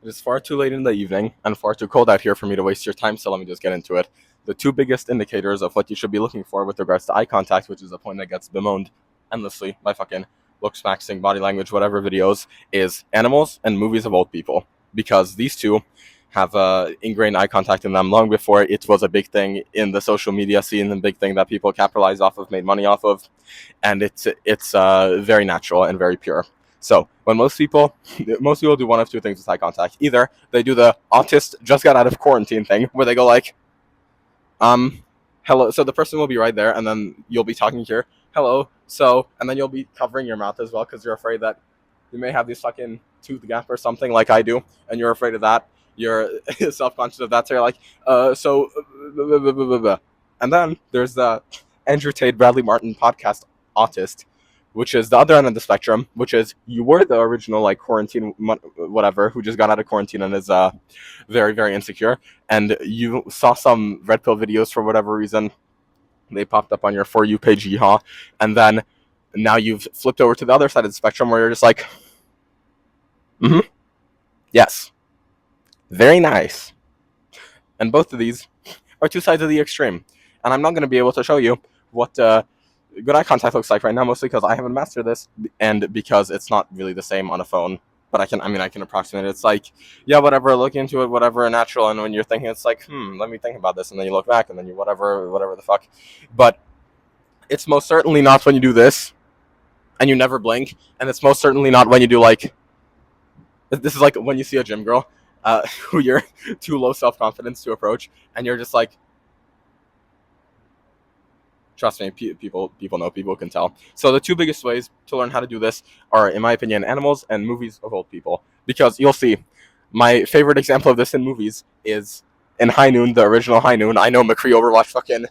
It is far too late in the evening and far too cold out here for me to waste your time, so let me just get into it. The two biggest indicators of what you should be looking for with regards to eye contact, which is a point that gets bemoaned endlessly by fucking looks maxing, body language, whatever videos, is animals and movies of old people. Because these two have ingrained eye contact in them long before it was a big thing in the social media scene, and big thing that people capitalized off of, made money off of, and it's very natural and very pure. So when most people do one of two things with eye contact. Either they do the autist just got out of quarantine thing, where they go like, hello. So the person will be right there, and then you'll be talking here, hello. So, and then you'll be covering your mouth as well because you're afraid that you may have this fucking tooth gap or something like I do, and you're afraid of that. You're self-conscious of that, so you're like, and then there's the Andrew Tate Bradley Martin podcast autist, which is the other end of the spectrum, which is you were the original like quarantine whatever who just got out of quarantine and is very very insecure, and you saw some red pill videos for whatever reason, they popped up on your For You page, yeehaw, and then now you've flipped over to the other side of the spectrum where you're just like, yes, very nice. And both of these are two sides of the extreme, and I'm not going to be able to show you what good eye contact looks like right now, mostly because I haven't mastered this, and because it's not really the same on a phone. But I can approximate it. It's like, yeah, whatever, look into it, whatever, natural. And when you're thinking, it's like, let me think about this, and then you look back, and then you whatever the fuck. But it's most certainly not when you do this, and you never blink, and it's most certainly not when you do like, this is like when you see a gym girl, who you're too low self-confidence to approach, and you're just like, trust me, people know, people can tell. So the two biggest ways to learn how to do this are, in my opinion, animals and movies of old people. Because you'll see, my favorite example of this in movies is in High Noon, the original High Noon. I know McCree Overwatch fucking...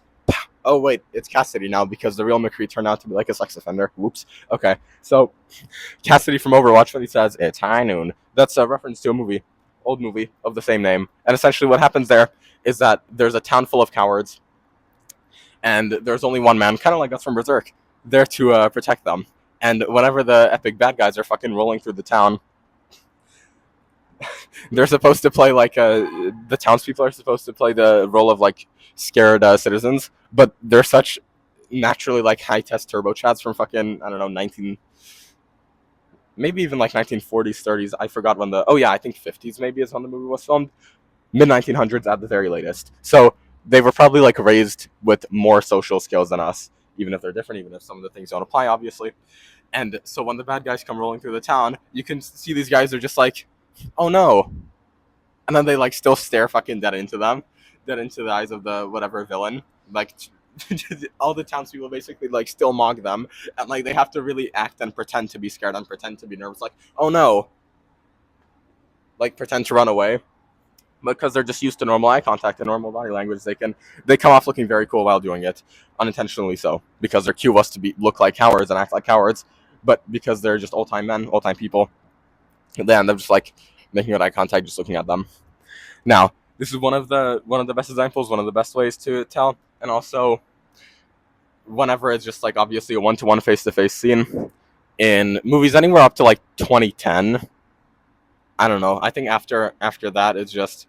Oh wait, it's Cassidy now because the real McCree turned out to be like a sex offender. Whoops. Okay, so Cassidy from Overwatch, when he says, it's High Noon, that's a reference to a movie, old movie of the same name. And essentially what happens there is that there's a town full of cowards, and there's only one man, kind of like us from Berserk, there to protect them. And whenever the epic bad guys are fucking rolling through the town, they're supposed to play like the townspeople are supposed to play the role of like scared citizens, but they're such naturally like high test turbo chads from fucking, I don't know, maybe even like 1940s, 30s. I forgot when I think 50s maybe is when the movie was filmed, mid 1900s at the very latest. So they were probably like raised with more social skills than us, even if they're different, even if some of the things don't apply, obviously. And so when the bad guys come rolling through the town, you can see these guys are just like, oh no. And then they like still stare fucking dead into the eyes of the whatever villain. Like all the townspeople basically like still mock them, and like they have to really act and pretend to be scared and pretend to be nervous, like, oh no. Like pretend to run away. Because they're just used to normal eye contact and normal body language, they come off looking very cool while doing it, unintentionally so, because they're cue us to look like cowards and act like cowards, but because they're just old time men, old time people, they end up just like making good eye contact, just looking at them. Now, this is one of the best examples, one of the best ways to tell, and also whenever it's just like obviously a one-to-one face-to-face scene in movies anywhere up to like 2010. I don't know. I think after that, it's just,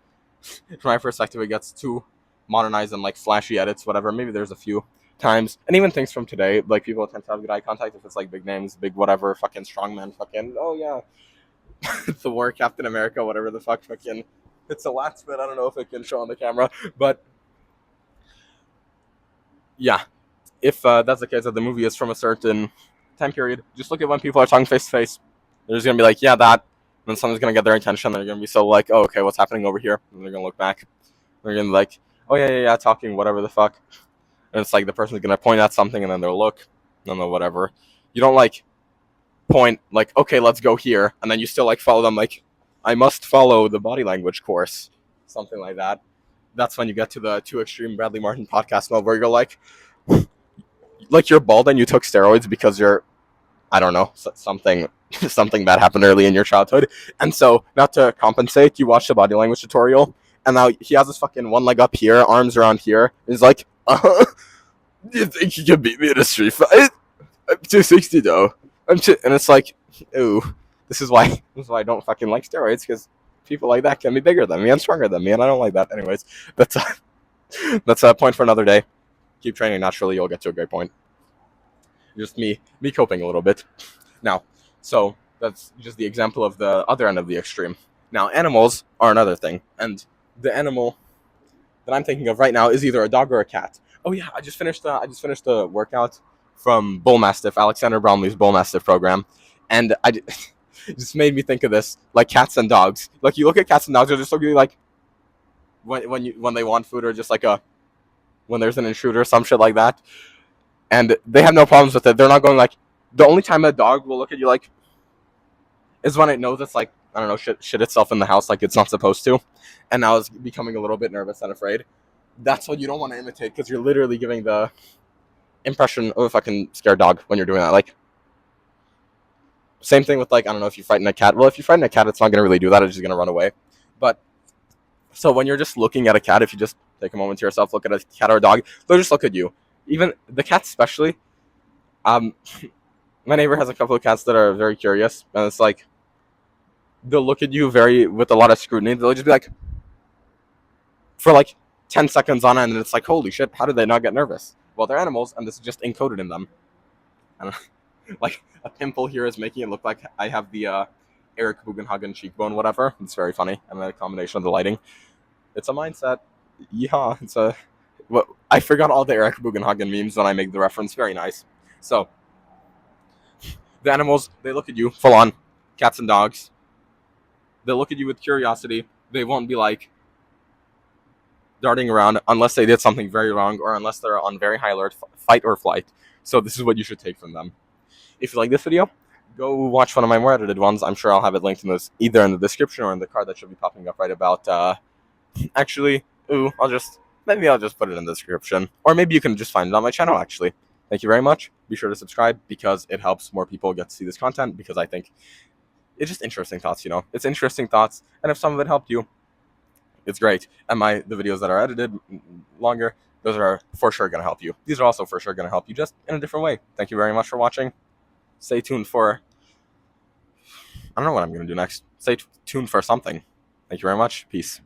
from my perspective, it gets too modernized and like flashy edits, whatever. Maybe there's a few times, and even things from today, like people tend to have good eye contact if it's like big names, big whatever, fucking strongman, fucking, oh yeah, Thor, Captain America, whatever the fuck, fucking, it's a wax, but I don't know if it can show on the camera, but yeah, if that's the case, that the movie is from a certain time period, just look at when people are talking face to face. They're just gonna be like, yeah, that. And then someone's gonna get their attention. They're gonna be so like, oh, okay, what's happening over here? And they're gonna look back. They're gonna be like, oh yeah, talking whatever the fuck. And it's like the person's gonna point at something, and then they'll look, and then they'll whatever. You don't like point like, okay, let's go here, and then you still like follow them like, I must follow the body language course, something like that. That's when you get to the too extreme Bradley Martin podcast mode, where you're like you're bald and you took steroids because you're, I don't know, something bad happened early in your childhood, and so now to compensate, you watch the body language tutorial, and now he has this fucking one leg up here, arms around here, and he's like, do you think you can beat me in a street fight? I'm 260 though. And it's like, ooh, this is why I don't fucking like steroids, because people like that can be bigger than me and stronger than me, and I don't like that. Anyways, that's that's a point for another day. Keep training naturally, you'll get to a great point. Just me coping a little bit. Now, so that's just the example of the other end of the extreme. Now, animals are another thing, and the animal that I'm thinking of right now is either a dog or a cat. Oh yeah, I just finished the workout from Bull Mastiff, Alexander Brownlee's Bull Mastiff program, and it just made me think of this, like cats and dogs. Like you look at cats and dogs, they're just looking like when they want food, or just like a when there's an intruder or some shit like that, and they have no problems with it. They're not going like, the only time a dog will look at you like is when it knows it's like, I don't know, shit itself in the house like it's not supposed to, and now it's becoming a little bit nervous and afraid. That's what you don't want to imitate, because you're literally giving the impression of a fucking scared dog when you're doing that. Like, same thing with, like, I don't know, if you frighten a cat. Well, if you frighten a cat, it's not going to really do that. It's just going to run away. But so when you're just looking at a cat, if you just take a moment to yourself, look at a cat or a dog, they'll just look at you. Even the cats, especially. My neighbor has a couple of cats that are very curious, and it's like they'll look at you with a lot of scrutiny. They'll just be like, for like 10 seconds on end, and it's like, holy shit, how did they not get nervous? Well, they're animals, and this is just encoded in them. I don't know. Like, a pimple here is making it look like I have the Eric Bugenhagen cheekbone, whatever. It's very funny, and a combination of the lighting. It's a mindset. Yeah, it's a... Well, I forgot all the Eric Bugenhagen memes when I make the reference. Very nice. So, the animals, they look at you full on. Cats and dogs. They'll look at you with curiosity. They won't be like darting around unless they did something very wrong, or unless they're on very high alert, fight or flight. So this is what you should take from them. If you like this video, go watch one of my more edited ones. I'm sure I'll have it linked in this, either in the description or in the card that should be popping up right about. Actually, I'll just put it in the description, or maybe you can just find it on my channel. Actually, thank you very much. Be sure to subscribe, because it helps more people get to see this content. Because I think it's just interesting thoughts. It's interesting thoughts, and if some of it helped you, it's great. And the videos that are edited longer, those are for sure going to help you. These are also for sure going to help you, just in a different way. Thank you very much for watching. Stay tuned for... I don't know what I'm going to do next. Stay tuned for something. Thank you very much. Peace.